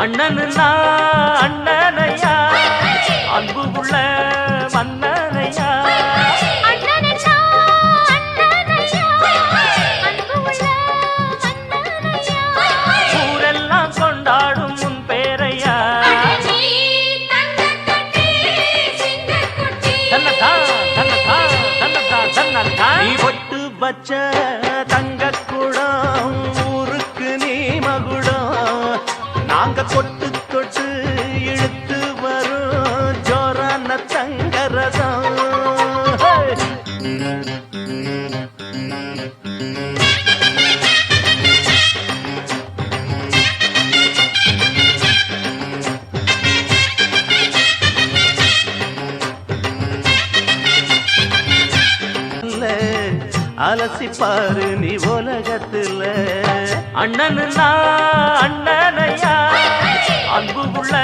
அண்ணனுன்னா அண்ணனையா அன்பு உள்ள மன்னனையா ஊரெல்லாம் கொண்டாடும் உன் பேரையா தன்னதா தன்னதா தன்னதா தன்னதா நீ பொட்டு வச்ச தங்க குடம் ஊருக்கு நீ மகுடம் நாங்க கொட்டு தொட்டு இழுத்து வரும் ஜோரான தங்கரதம் அலசிப்பாரு நீ உலகத்துல அண்ணனுன்னா அண்ணனையா அன்பு உள்ள